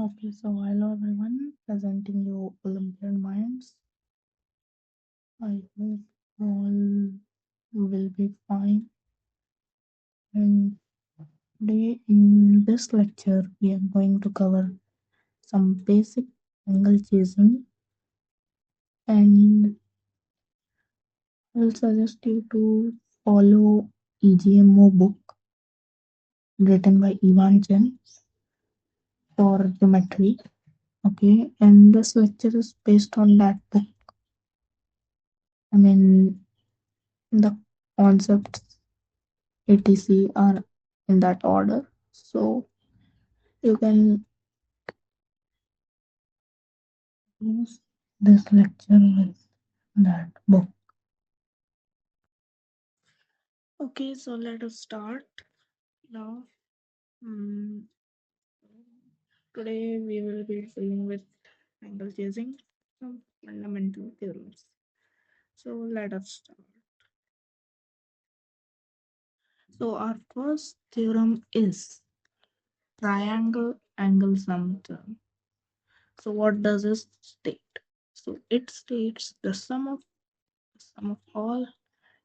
Okay, so hello everyone, presenting you Olympiad Minds. I hope all will be fine. And today in this lecture, we are going to cover some basic angle chasing, and I'll suggest you to follow EGMO book written by Ivan Chen for geometry. Okay, and this lecture is based on that book. I mean, the concepts etc are in that order, so you can use this lecture with that book. Okay, so let us start now. Mm, Today we will be dealing with angle chasing, some fundamental theorems. So let us start. So our first theorem is triangle angle sum theorem. So what does it state? So it states the sum of all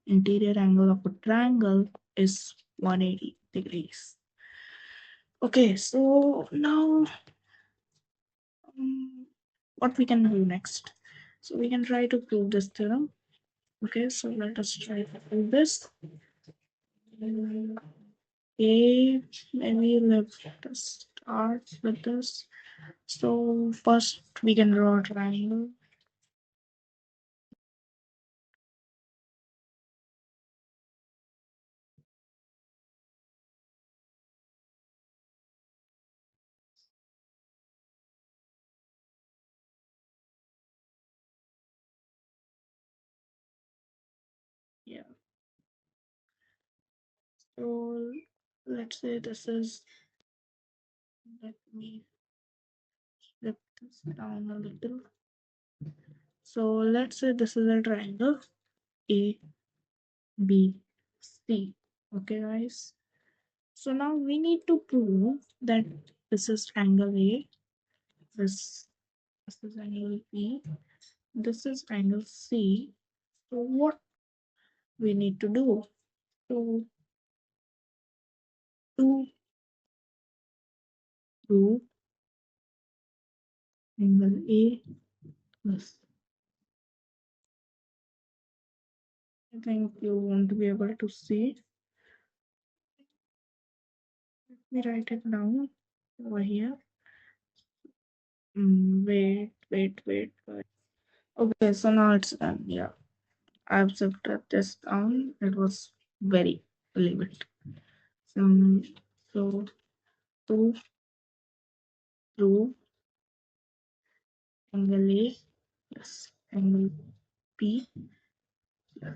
interior angle of a triangle is 180 degrees. Okay, so now what we can do next? So we can try to prove this theorem. Okay, so let us try to prove this. Okay, maybe let us start with this. So first we can draw a triangle. Yeah. So let's say this is, let me flip this down a little. So let's say this is a triangle A, B, C. Okay, guys. So now we need to prove that this is angle A, this is angle B, this is angle C. So what we need to do? So to prove angle A plus, I think you won't be able to see. Let me write it down over here. Wait. Okay, so now it's done. Yeah, I've shifted this down. It was very limited. So to prove angle A plus angle B plus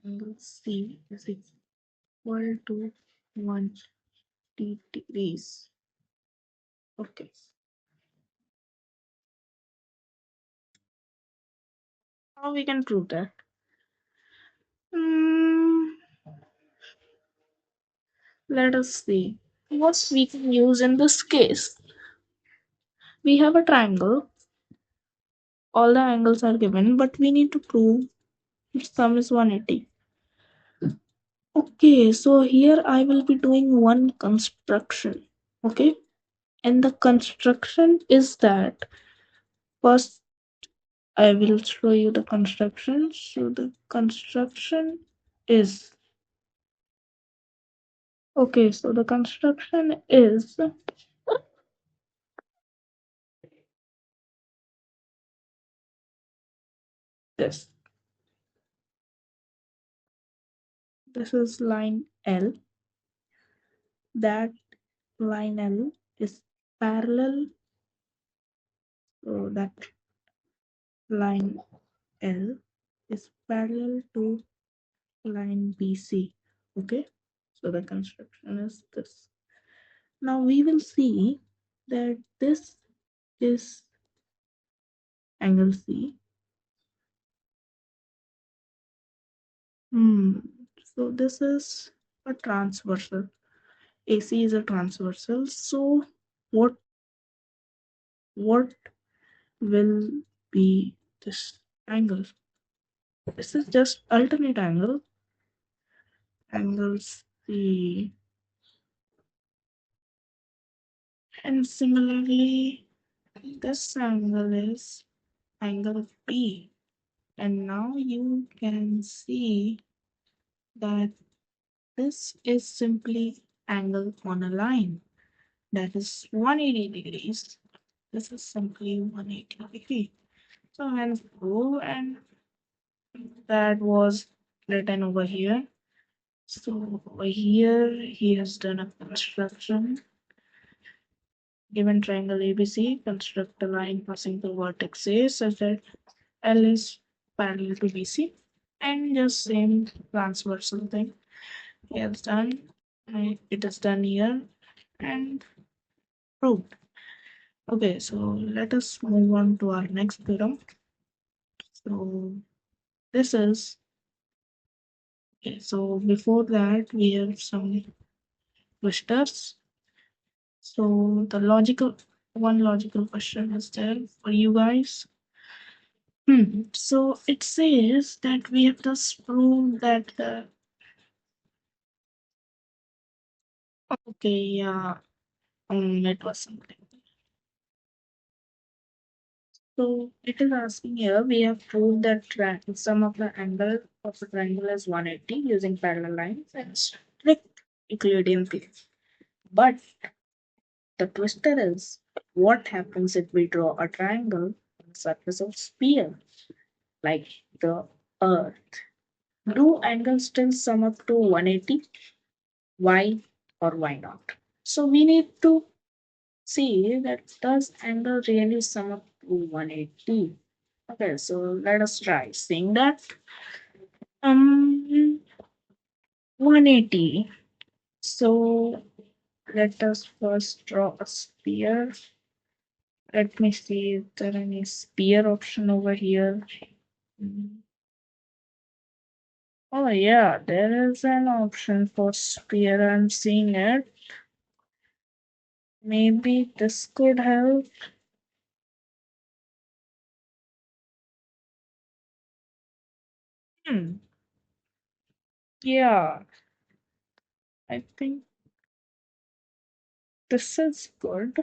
angle C is equal to 180 degrees. Okay. How we can prove that? Hmm, let us see what we can use in this case. We have a triangle. All the angles are given, but we need to prove its sum is 180. Okay, so here I will be doing one construction. Okay, and the construction is that first I will show you the construction. So the construction is, okay, so the construction is this. This is line L. That line L is parallel, so that line L is parallel to line BC. Okay, so the construction is this. Now we will see that this is angle C. So this is a transversal. AC is a transversal. So what what will be this angle? This is just alternate angle. Angle C. And similarly, this angle is angle P. And now you can see that this is simply angle on a line. That is 180 degrees. This is simply 180 degree. So hence go, and that was written over here. So over here he has done a construction. Given triangle ABC, construct a line passing through vertex A such that L is parallel to BC, and just same transversal thing he has done. It is done here and proved. Okay, so let us move on to our next theorem. So this is okay. So before that, we have some twisters. So the logical question is there for you guys. So it says that we have just proved that the okay, yeah, it was something. So it is asking here, we have proved that sum of the angle of a triangle is 180 using parallel lines and strict Euclidean theory. But the twister is, what happens if we draw a triangle on the surface of sphere like the Earth? Do angles still sum up to 180? Why or why not? So we need to see that does angle really sum up to 180? Okay, so let us try seeing that. 180. So let us first draw a sphere. Let me see if there any sphere option over here. Mm. Oh yeah, there is an option for sphere. I'm seeing it. Maybe this could help. Hmm. Yeah, I think this is good.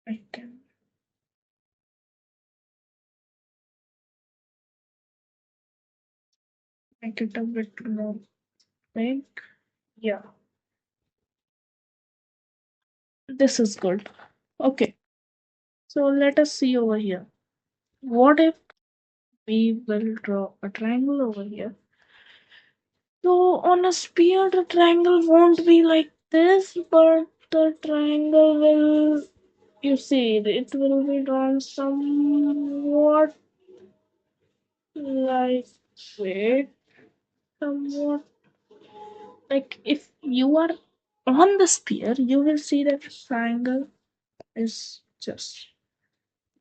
I can make it a bit more big. Yeah, this is good. Okay, so let us see over here. What if we will draw a triangle over here? So on a sphere, the triangle won't be like this, but the triangle will, you see, it will be drawn somewhat like, wait, somewhat like if you are on the sphere, you will see that triangle is just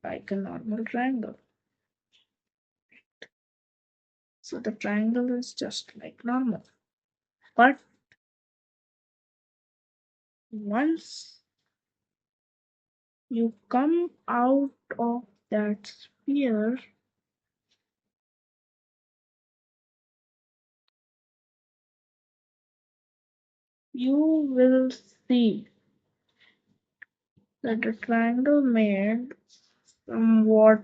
like a normal triangle. So the triangle is just like normal. But once you come out of that sphere, you will see that the triangle made somewhat,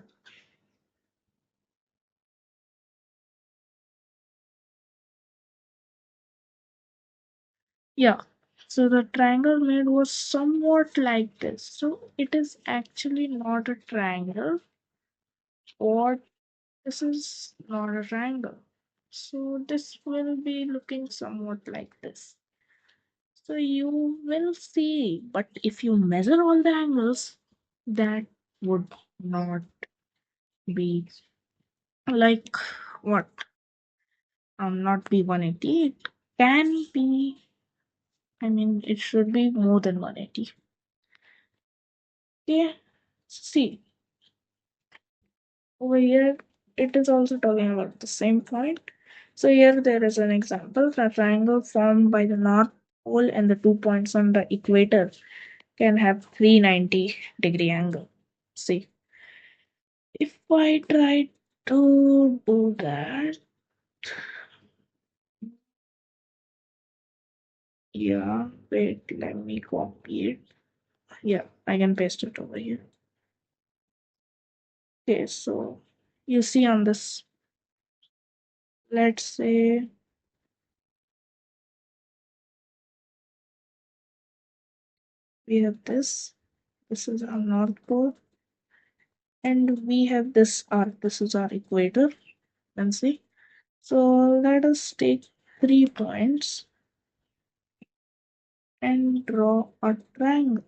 yeah. So the triangle made was somewhat like this. So it is actually not a triangle, or this is not a triangle. So this will be looking somewhat like this. So you will see, but if you measure all the angles, that would not be like what? Not be 180. It can be, I mean, it should be more than 180. Okay, see, over here, it is also talking about the same point. So here there is an example, a triangle formed by the North Pole and the 2 points on the equator can have 390-degree angle. See, if I try to do that, yeah, wait, let me copy it. Yeah, I can paste it over here. Okay, so you see on this, let's say we have this is our North Pole, and we have this arc, this is our equator, and see. So let us take 3 points and draw a triangle.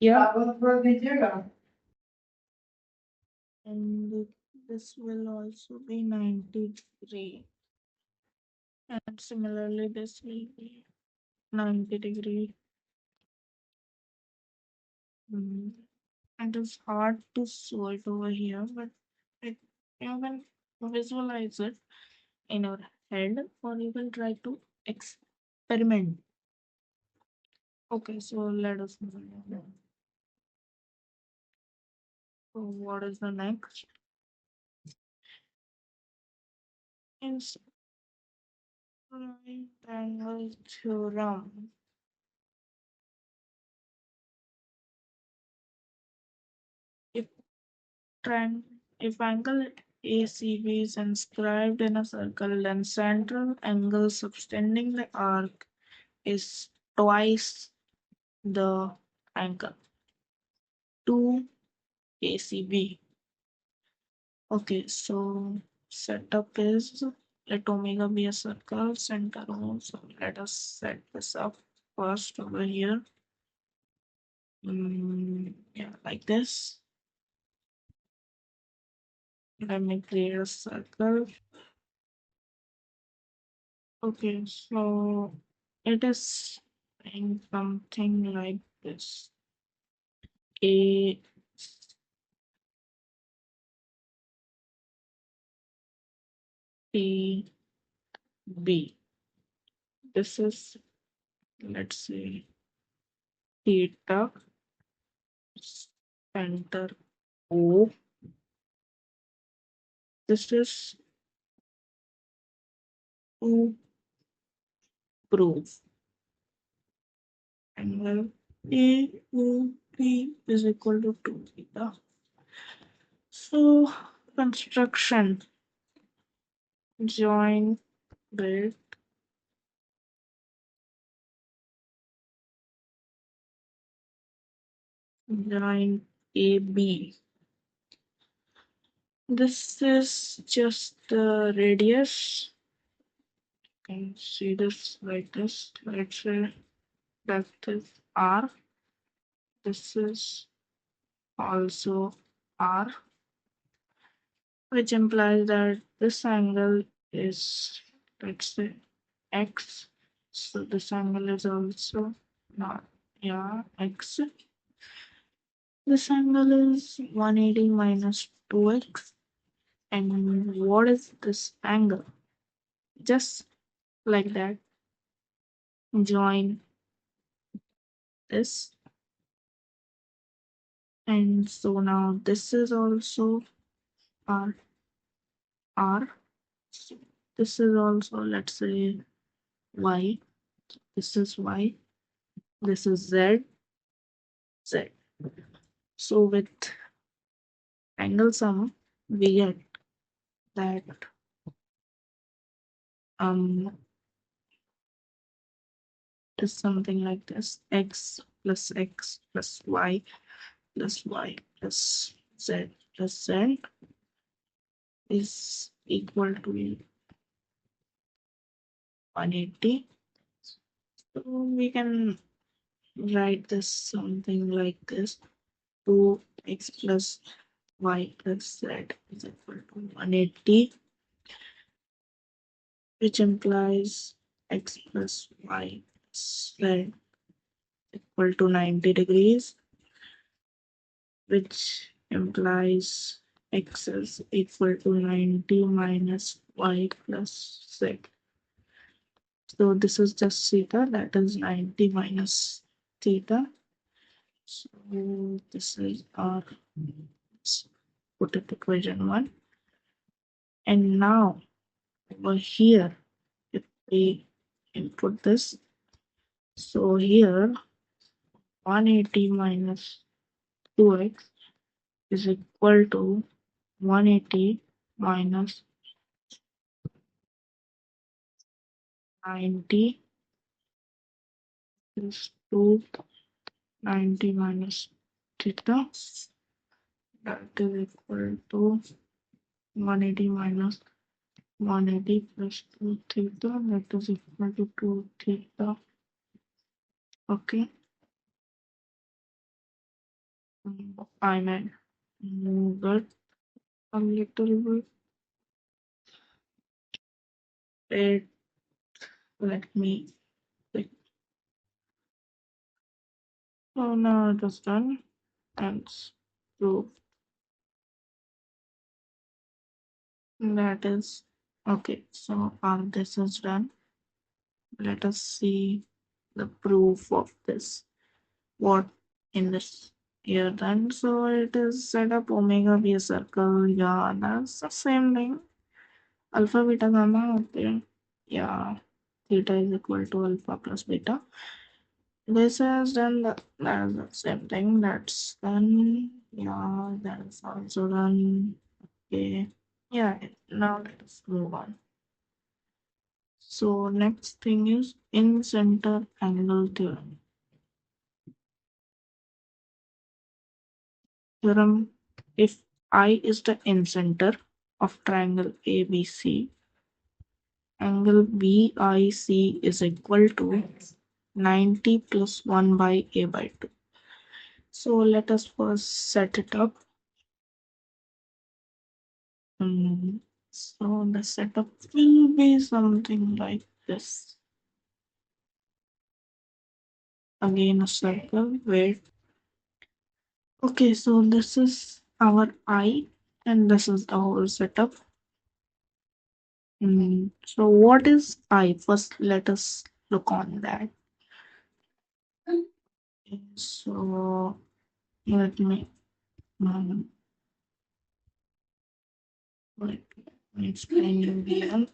Yeah. And this will also be 90-degree. And similarly, this will be 90-degree. It is hard to show it over here, but it, you can visualize it in your head, or you can try to experiment. Okay, so let us move on. So what is the next? Is right angle theorem. If if angle ACB is inscribed in a circle, then central angle subtending the arc is twice the angle 2 ACB. Okay, so setup is let omega be a circle, center O. So let us set this up first over here. Yeah, like this. Let me create a circle. Okay, so it is saying something like this. A T B. This is, let's say, theta, center O. This is to prove angle AOP is equal to 2 theta. So construction, join build, join AB. This is just the radius. You can see this like this. Let's say depth is R. This is also R, which implies that this angle is, let's say, X. So this angle is also not, yeah, X. This angle is 180 minus 2x. And what is this angle? Just like that, join this. And so now this is also R. R. So this is also, let's say, Y. This is Y. This is Z. Z. So with angle sum, we get that is something like this: x plus y plus y plus z is equal to 180. So we can write this something like this: 2x plus y plus z is equal to 180, which implies x plus y plus z equal to 90 degrees, which implies x is equal to 90 minus y plus z. So this is just theta, that is 90 minus theta. So this is our, let's put it equation 1. And now over here, if we input this, so here 180 minus 2x is equal to 180 minus 90 is 290 minus theta, that is equal to 180 minus 180 plus 2 theta, that is equal to 2 theta. Okay. I may move it a little bit. Wait, let me click. Oh, now it is done. And proof that is okay. So all this is done. Let us see the proof of this. What in this here then? So it is set up omega be a circle. Yeah, that's the same thing. Alpha beta gamma. Okay. Yeah. Theta is equal to alpha plus beta. This is done. That's the same thing. That's done. Yeah, that is also done. Okay. Yeah. Now let us move on. So next thing is in center angle theorem. Theorem, if I is the incenter of triangle ABC, angle BIC is equal to 90 plus 1 by A by 2. So let us first set it up. So the setup will be something like this. Again a circle. Wait. Okay, so this is our I and this is the whole setup. So what is I? First, let us look on that. So let me um, let me explain you here.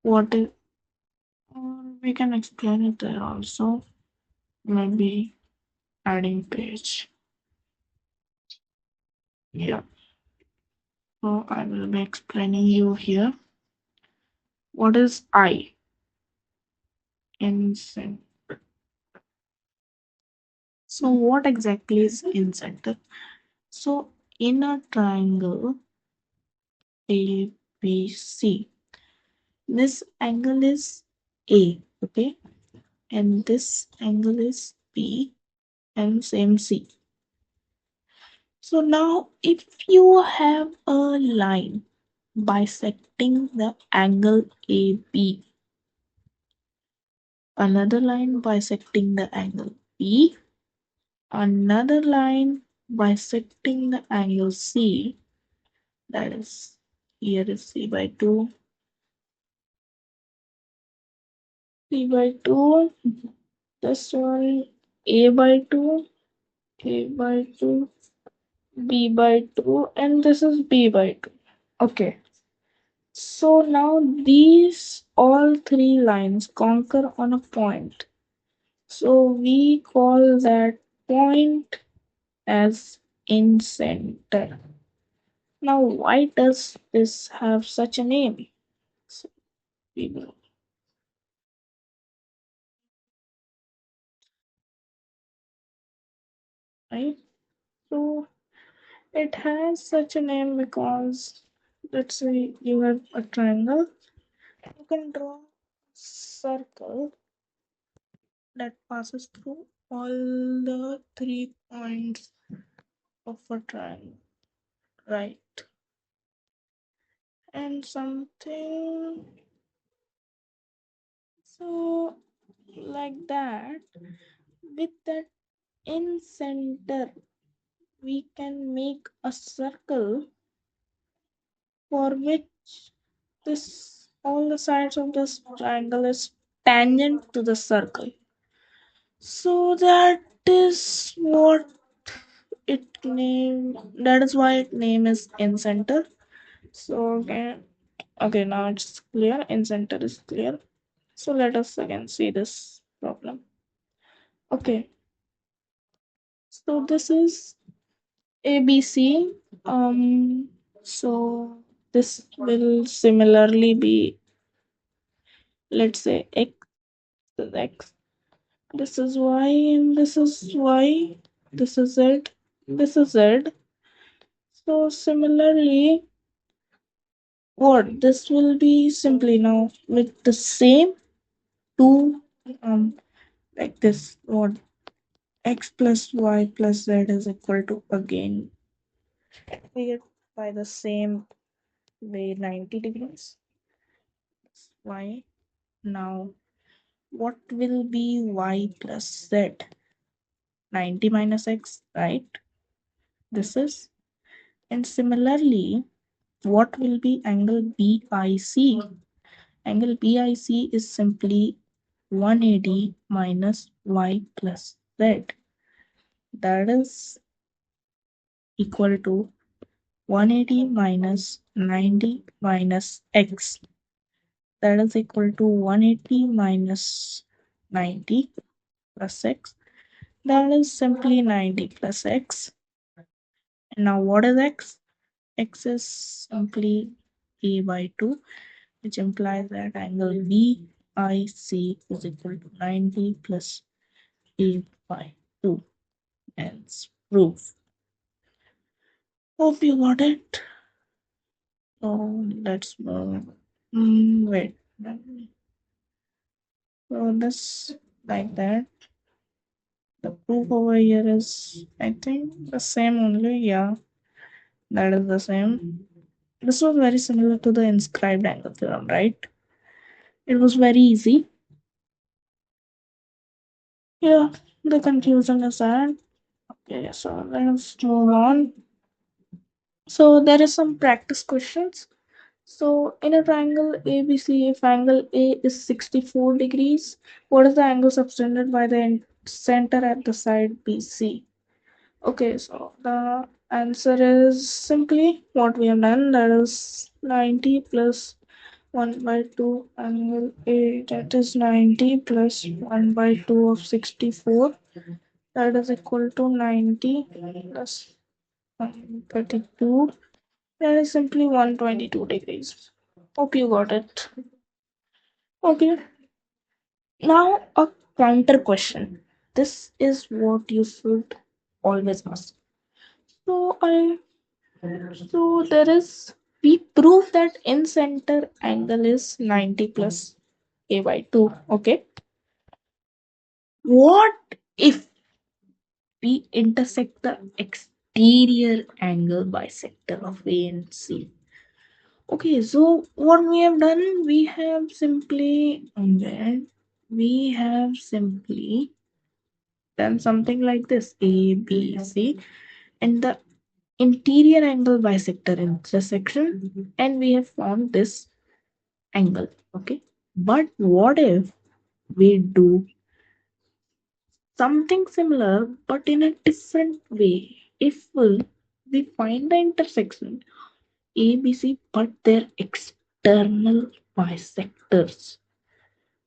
What is, or we can explain it there also. Maybe adding page. Yeah. So I will be explaining you here. What is I in center? So what exactly is in center? So in a triangle ABC, this angle is A, okay, and this angle is B and same C. So now if you have a line bisecting the angle AB, another line bisecting the angle B, another line bisecting the angle C, that is here is C by 2, C by 2, this one A by 2, A by 2, B by 2, and this is B by 2. Okay. So now these all three lines conquer on a point. So we call that point as in center. Now why does this have such a name? So we will, right? So it has such a name because let's say you have a triangle. You can draw a circle that passes through all the 3 points of a triangle, right? And something so like that, with that in center, we can make a circle for which this all the sides of this triangle is tangent to the circle. So that is what it name. That is why its name is in center. So okay, now it's clear. In center is clear. So let us again see this problem. Okay, so this is ABC. So this will similarly be, let's say, X is X. This is Y and this is Y. This is Z. This is Z. So similarly, what this will be simply now with the same two like this, what X plus Y plus Z is equal to, again we get by the same way 90 degrees. Y. Now what will be Y plus Z? 90 minus X, right? This is, and similarly, what will be angle BIC? Angle BIC is simply 180 minus Y plus Z. That is equal to 180 minus 90 minus X. That is equal to 180 minus 90 plus X. That is simply 90 plus X. And now what is X? X is simply A by 2, which implies that angle BIC is equal to 90 plus A by 2. Hence proof. Hope you got it. So let's move. Wait. So this like that. The proof over here is, I think, the same only. Yeah, that is the same. This was very similar to the inscribed angle theorem, right? It was very easy. Yeah, the conclusion is that. Okay, so let's move on. So there is some practice questions. So in a triangle ABC, if angle A is 64 degrees, what is the angle subtended by the center at the side BC? Okay, so the answer is simply what we have done, that is 90 plus 1 by 2 angle A, that is 90 plus 1 by 2 of 64, that is equal to 90 plus 132, that is simply 122 degrees. Hope you got it. Okay, now a counter question. This is what you should always ask. So there is, we prove that in center angle is 90 plus A by 2. Okay. What if we intersect the exterior angle bisector of A and C? Okay, so what we have done, we have simply done something like this: A, B, C, and the interior angle bisector intersection, and we have found this angle. Okay, but what if we do something similar but in a different way? If we find the intersection ABC but their external bisectors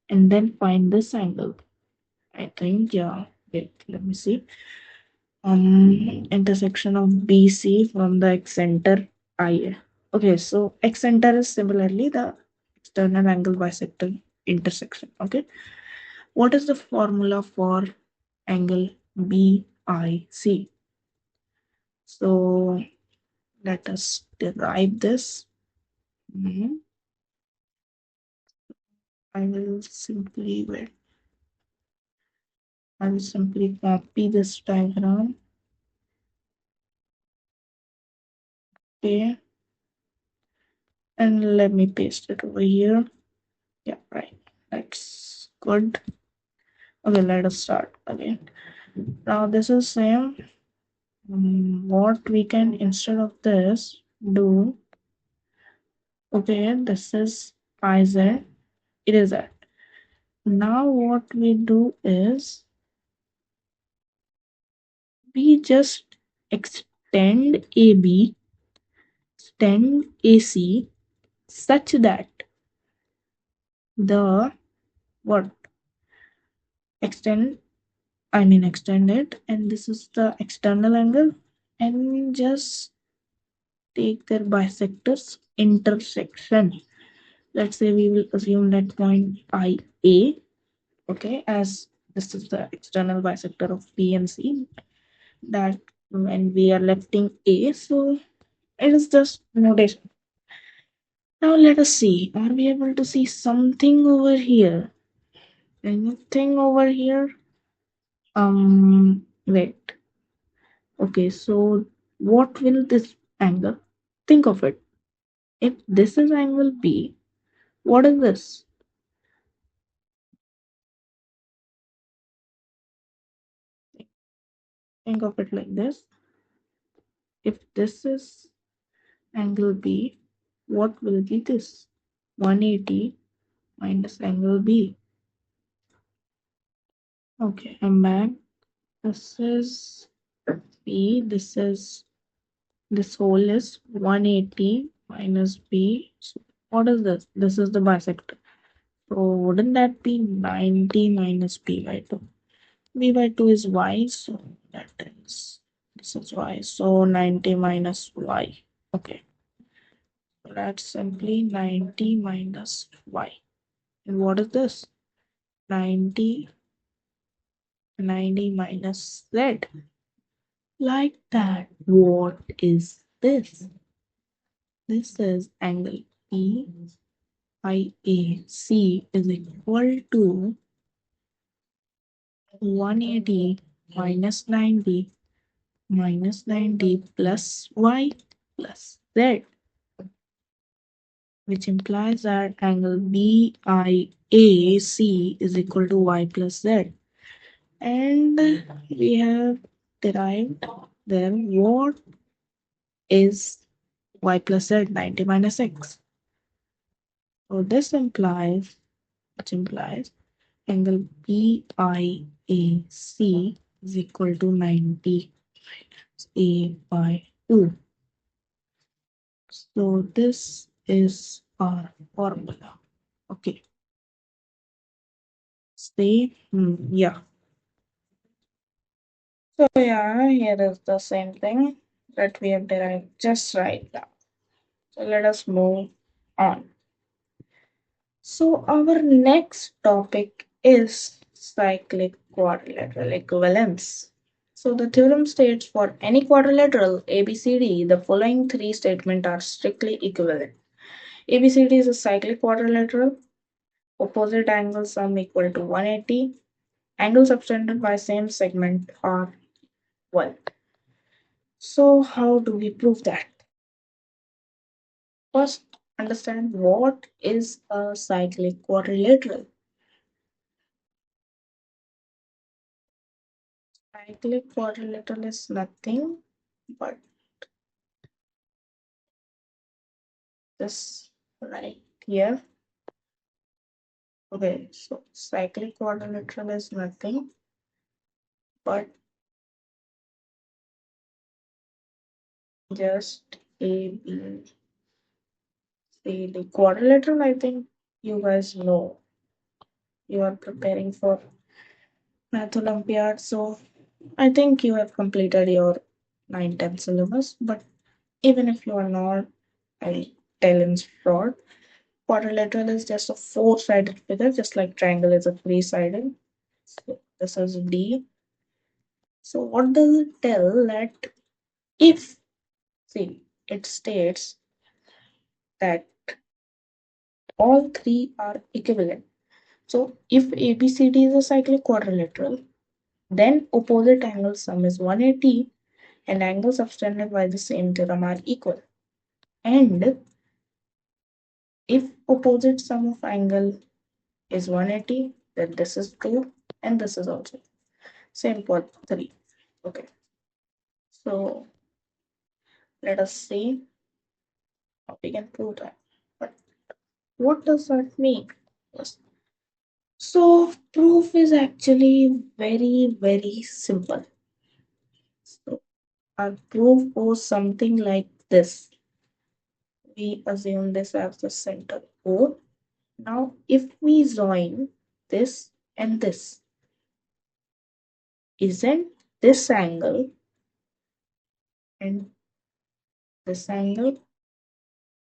and then find this angle. I think, yeah, wait, let me see. Intersection of BC from the center I. Okay, so center is similarly the external angle bisector intersection. Okay, what is the formula for angle BIC? So let us derive this. I will simply wait. I will simply copy this diagram. Okay, and let me paste it over here. Yeah, right. That's good. Okay, let us start again. Now this is same. What we can, instead of this, do. Okay, this is IZ. It is that. now what we do is we just extend AB, extend AC such that the what extend extend it, and this is the external angle, and just take their bisectors intersection. Let's say we will assume that point IA, okay, as this is the external bisector of B and C, that when we are lefting A, so it is just notation. Now let us see, are we able to see something over here? Anything over here? Wait. Okay, so what will this angle? Think of it. If this is angle B, what is this? Think of it like this. If this is angle B, what will be this? 180 minus angle B. Okay, I'm back. This is B. This whole is 180 minus B. So what is this? This is the bisector. So wouldn't that be 90 minus B by 2? B by 2 is Y, so that is this is Y. So 90 minus Y. Okay. So that's simply 90 minus Y. And what is this? 90 minus Z. Like that. What is this? This is angle EIAC is equal to 180 minus 90 plus Y plus Z, which implies that angle BIAC is equal to Y plus Z. And we have derived then what is Y plus Z, 90 minus X. So this implies, which implies angle BIAC is equal to 90 minus A by 2. So this is our formula. Okay. See, yeah. So yeah, here is the same thing that we have derived just right now. So let us move on. So our next topic is cyclic quadrilateral equivalence. So the theorem states for any quadrilateral ABCD, the following three statements are strictly equivalent. ABCD is a cyclic quadrilateral. Opposite angle sum equal to 180. Angles subtended by same segment are 1. So how do we prove that? First, understand what is a cyclic quadrilateral. Cyclic quadrilateral is nothing but this right here. Okay, so cyclic quadrilateral is nothing but just A, B, C, D. Quadrilateral, I think you guys know. You are preparing for Math Olympiad, so I think you have completed your 9-10 syllabus. But even if you are not, I'll tell in short. Quadrilateral is just a four-sided figure, just like triangle is a three-sided. So this is D. So what does it tell that if, see, it states that all three are equivalent. So if ABCD is a cyclic quadrilateral, then opposite angle sum is 180 and angles subtended by the same theorem are equal. And if opposite sum of angle is 180, then this is true and this is also same for 3. Okay, so let us see how we can prove that. But what does that mean? Yes. So proof is actually very, very simple. So our proof goes something like this. We assume this as the center O. Now if we join this and this, isn't this angle and this angle?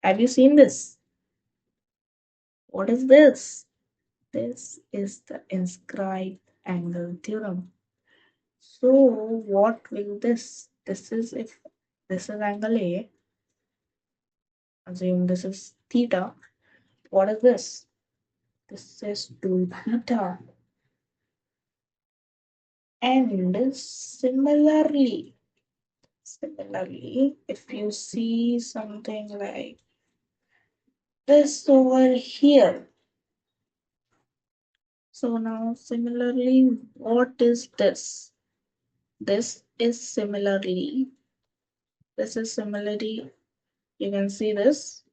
Have you seen this? What is this? This is the inscribed angle theorem. So what will this? This is if this is angle A, assume this is theta. What is this? This is 2 theta. And similarly, if you see something like this over here. So now similarly, what is this? This is similarly. This is similarly. You can see this,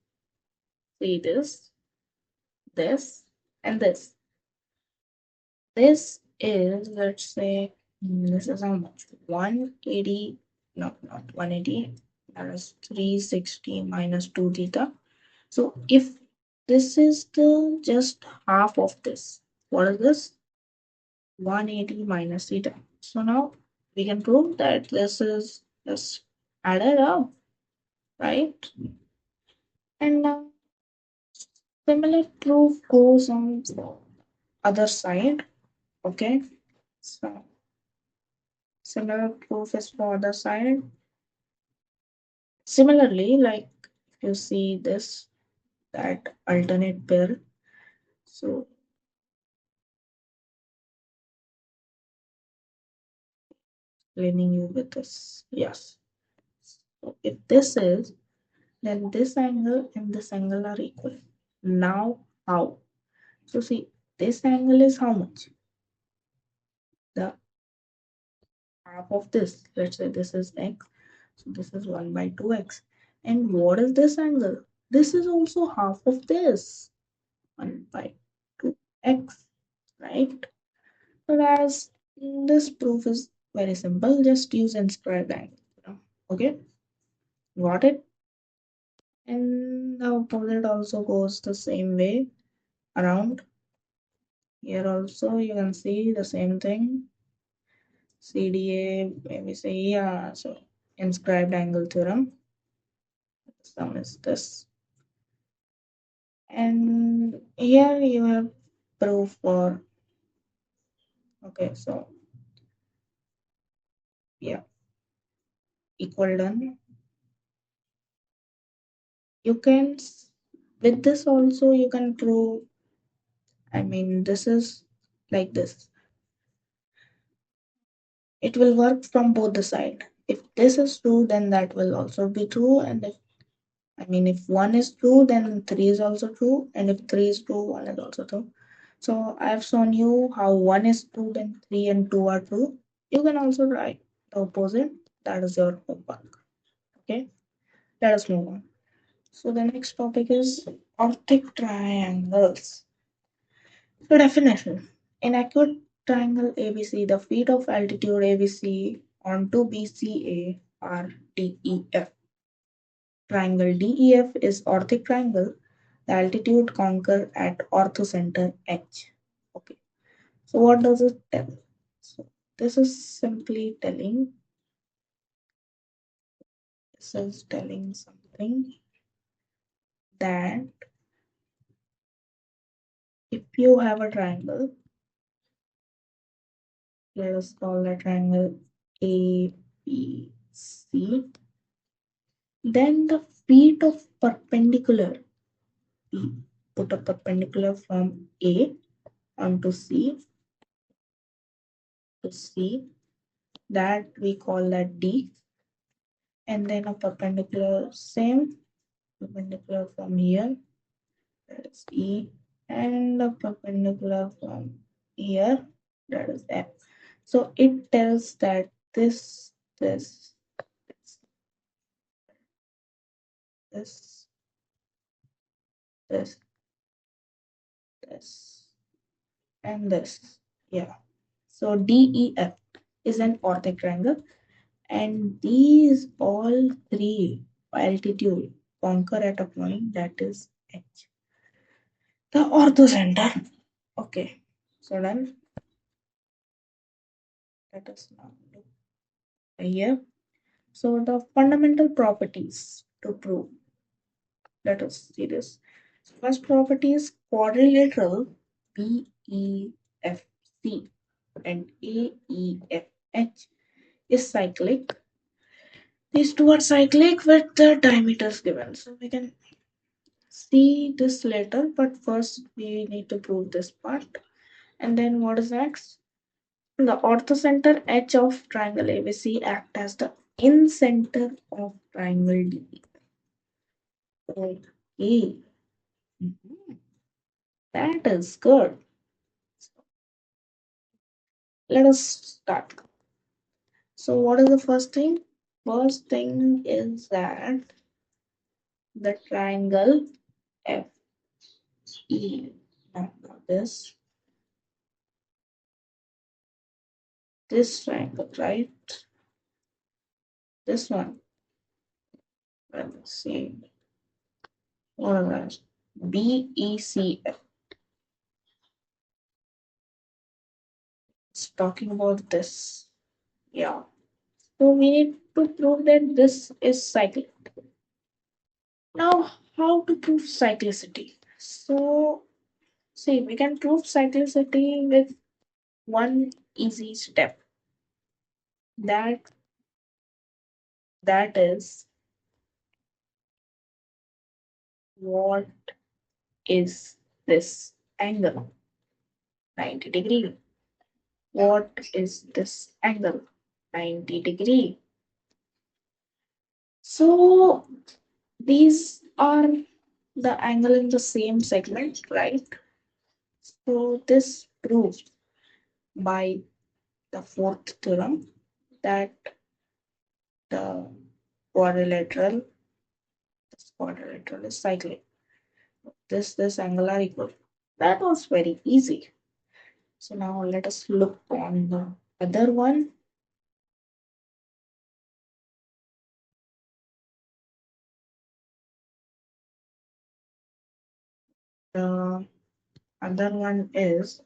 this, and this. This is, let's say, this is how much? 180, no, not 180, minus 360 minus 2 theta. So if this is the just half of this, what is this? 180 minus theta. So now we can prove that this is just added up, right? And now similar proof goes on the other side, okay? So similar proof is for other side. Similarly, like if you see this, that alternate pair, so explaining you with this, yes. So if this is, then this angle and this angle are equal. Now how? So see, this angle is how much? The half of this. Let's say this is x. So this is 1 by 2x. And what is this angle? This is also half of this. 1 by 2x, right? Whereas this proof is very simple. Just use inscribed angle. Okay, got it? And the opposite also goes the same way around. Here also you can see the same thing. CDA, maybe say, yeah, so inscribed angle theorem. Sum is this. And here you have proof for, okay, so yeah, equal done. You can, with this also, you can prove, I mean, this is like this. It will work from both the side. If this is true, then that will also be true. And if, I mean, if one is true, then three is also true. And if three is true, one is also true. So I've shown you how one is true, then three and two are true. You can also write the opposite. That is your homework. Okay, let us move on. So the next topic is orthic triangles. So definition. In acute triangle ABC, the feet of altitude ABC onto BCA are DEF. Triangle DEF is orthic triangle. The altitude conquer at orthocenter H. Okay. So what does it tell? So this is simply telling, this is telling something that if you have a triangle, let us call the triangle ABC, then the feet of perpendicular, we put a perpendicular from A onto C to C, that we call that D, and then a perpendicular, same perpendicular from here, that is E, and a perpendicular from here, that is F. So it tells that this, this, this, this, and this. Yeah. So DEF is an orthic triangle, and these all three altitude conquer at a point that is H. The orthocenter. Okay. So then let us now look here. So the fundamental properties to prove. Let us see this. First property is quadrilateral BEFC and AEFH is cyclic. These two are cyclic with the diameters given. So we can see this later, but first we need to prove this part. And then what is next? The orthocenter edge of triangle ABC act as the in-center of triangle D. Okay. That is good. Let us start. So what is the first thing? First thing is that the triangle FE. Now this triangle, right? This one. Let's see. What is that? BECF. It's talking about this. Yeah. So we need to prove that this is cyclic. Now, how to prove cyclicity? So, see, we can prove cyclicity with one easy step. That is, what is this angle? 90 degree. What is this angle? 90 degree. So these are the angle in the same segment, right? So this proves by the fourth theorem that the quadrilateral is cyclic. This angle are equal. That was very easy. So now let us look on the other one. The other one is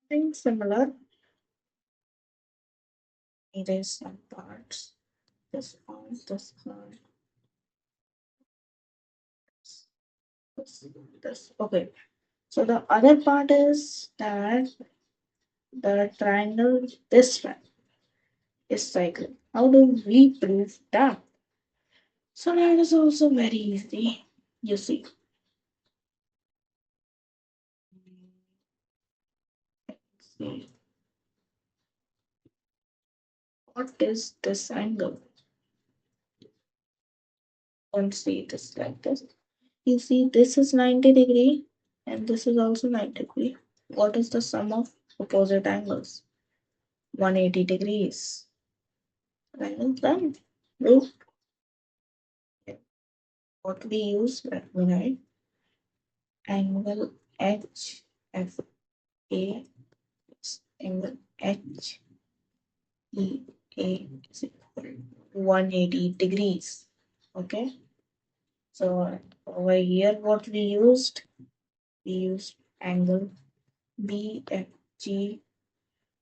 something similar. It is some parts. This part, this part, this. Okay. So the other part is that the triangle, this triangle is cyclic. How do we prove that? So that is also very easy. You see. See. What is this angle? Don't see this like this. You see, this is 90 degree and this is also 90 degree. What is the sum of opposite angles? 180 degrees. Triangle done. Proof. What we use, let me write. Angle HFA is angle HEA is equal to 180 degrees. Okay. So over here, what we used angle BFG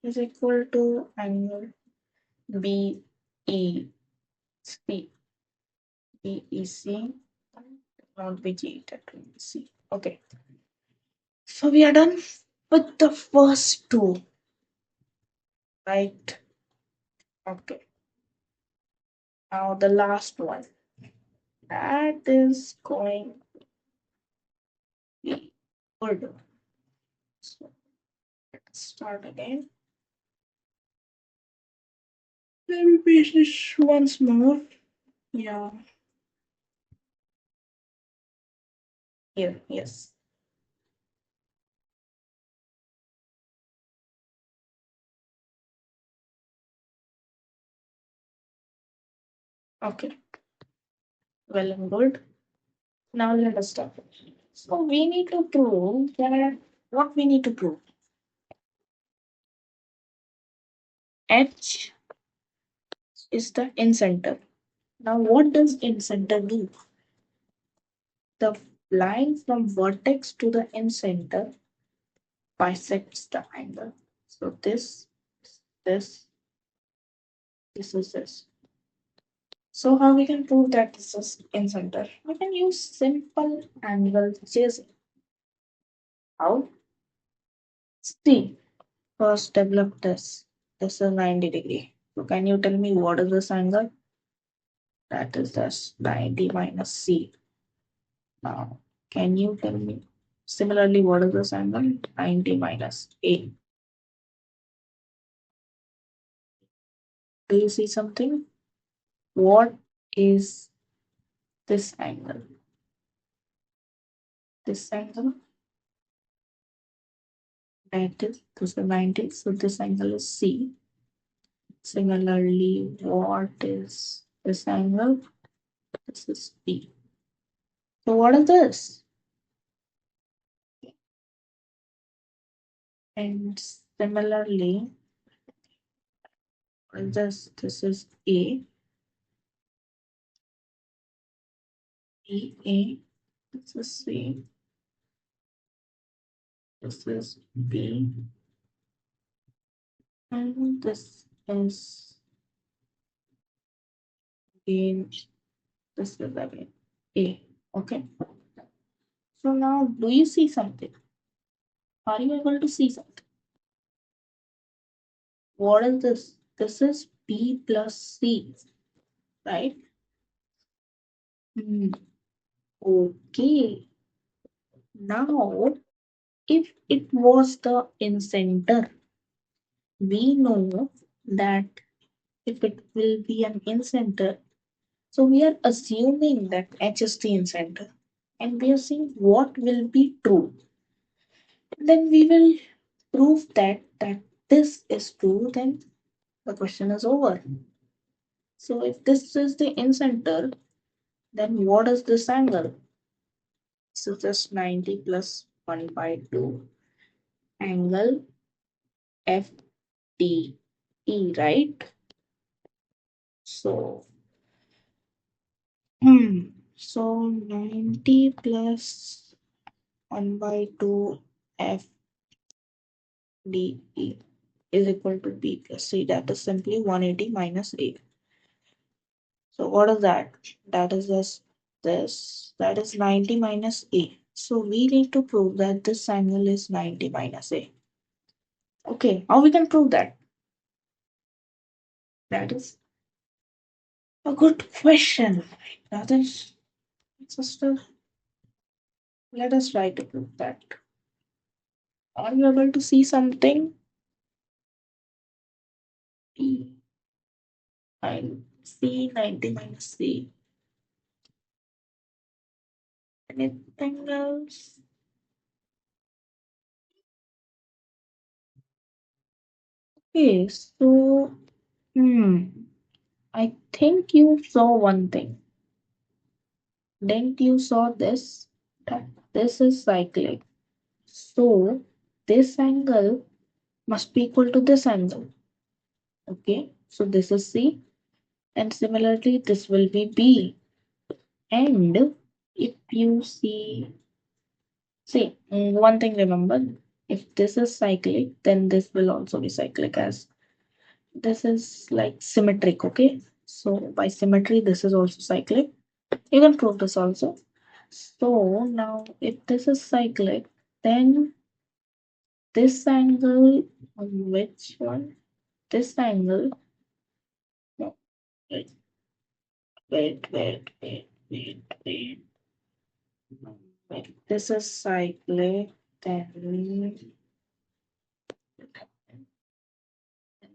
is equal to angle BEC. BEC, not BG, that will be C. Okay. So we are done with the first two, right? Okay. Now the last one. That is going to be good. So let's start again. Let me paste this once more. Yeah. Here, yes. Okay. Well and good. Now let us start. So we need to prove that what we need to prove. H is the incenter. Now what does incenter do? The line from vertex to the incenter bisects the angle. So this, this is this. So how we can prove that this is incenter? We can use simple angle chasing. How? See, first develop this. This is 90 degree. So can you tell me what is this angle? That is this 90 minus C. Now, can you tell me similarly what is this angle? 90 minus A. Do you see something? What is this angle? This angle, that is, this is 90. So this angle is C. Similarly, what is this angle? This is B. So what is this? And similarly, what is this? This is A. B, A. This is C. This is B. And this is again, this is again A. Okay. So now, do you see something? Are you able to see something? What is this? This is B plus C, right? Hmm. Okay. Now, if it was the incenter, we know that if it will be an incenter, so we are assuming that H is the incenter, and we are seeing what will be true. Then we will prove that this is true, then the question is over. So if this is the incenter, then what is this angle? So just 90 plus 1 by 2 angle FDE, right? So, so 90 plus 1 by 2 FDE is equal to B plus C. That is simply 180 minus A. So what is that? That is just this. That is 90 minus A. So we need to prove that this angle is 90 minus A. Okay, how we can prove that? That is a good question. That is just let us try to prove that. Are you able to see something? B and C 90 minus C. Anything else? Okay, so I think you saw one thing. Didn't you saw this? That this is cyclic. So this angle must be equal to this angle. Okay, so this is C, and similarly this will be B. And if you see one thing, remember, if this is cyclic, then this will also be cyclic, as this is like symmetric. Okay, so by symmetry this is also cyclic. You can prove this also. So now if this is cyclic, then this angle, which one? This angle, no, wait, wait. Wait, this is cyclic, then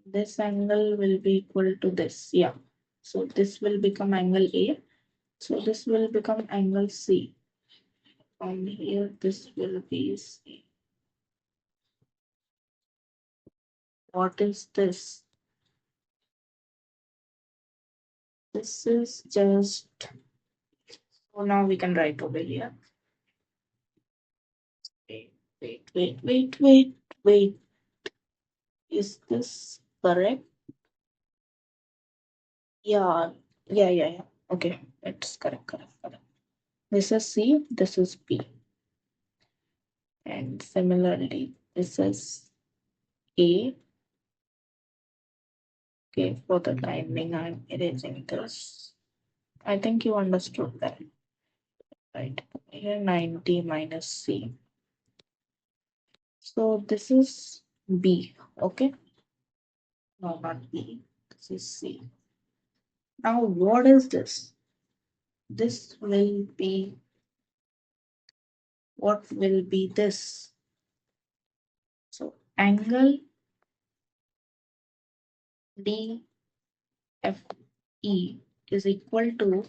this angle will be equal to this. Yeah. So this will become angle A. So this will become angle C. From here, this will be C. What is this? This is just, so now we can write over here. Wait. Is this correct? Yeah, yeah. Okay, it's correct. This is C, this is B. And similarly, this is A. Okay, for the timing, I'm erasing this. I think you understood that, right? Here 90 minus C. So this is B, okay? No, not B. This is C. Now, what is this? This will be, what will be this? So, angle DFE is equal to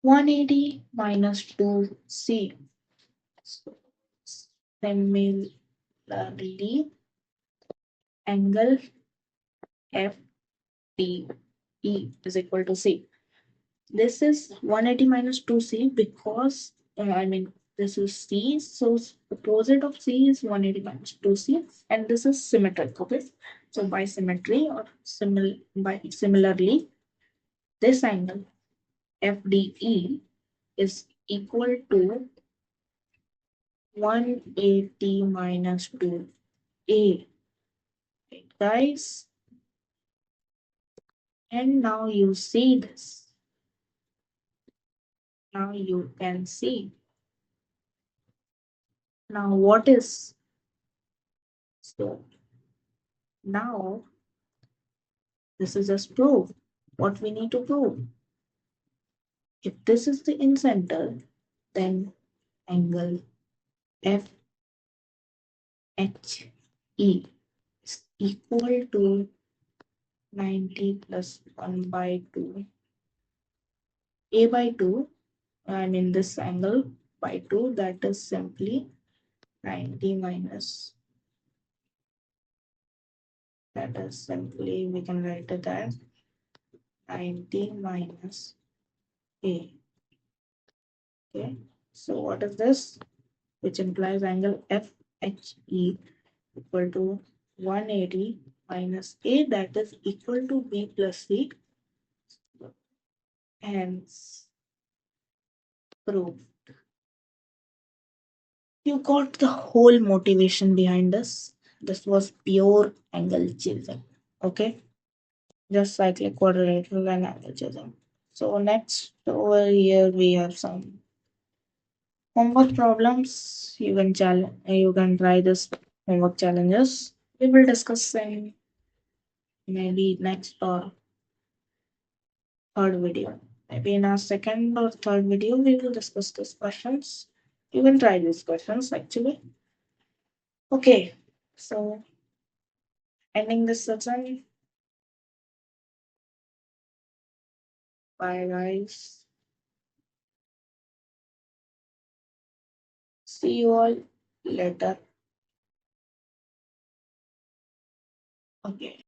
180 minus 2C. So, similarly, angle FDE is equal to C. This is 180 minus 2C because, this is C, so opposite of C is 180 minus 2C, and this is symmetric, okay? So by symmetry or similarly, this angle FDE is equal to 180 minus 2A, right, guys? And now you see this. Now you can see. Now what is? So now this is just proof. What we need to prove. If this is the incenter, then angle FHE is equal to 90 plus 1 by 2. A by 2, this angle by 2, that is simply 90 minus, that is simply, we can write it as 90 minus A. Okay, so what is this? Which implies angle FHE equal to 180 minus A, that is equal to B plus C. Hence, proof. You got the whole motivation behind this. This was pure angle chasing. Okay, just cyclic, quadrilateral, and angle chasing. So next over here we have some homework problems. You can try this homework challenges. We will discuss in maybe next or third video. Maybe in our second or third video, we will discuss these questions. You can try these questions actually. Okay, so ending this session. Bye, guys. See you all later. Okay.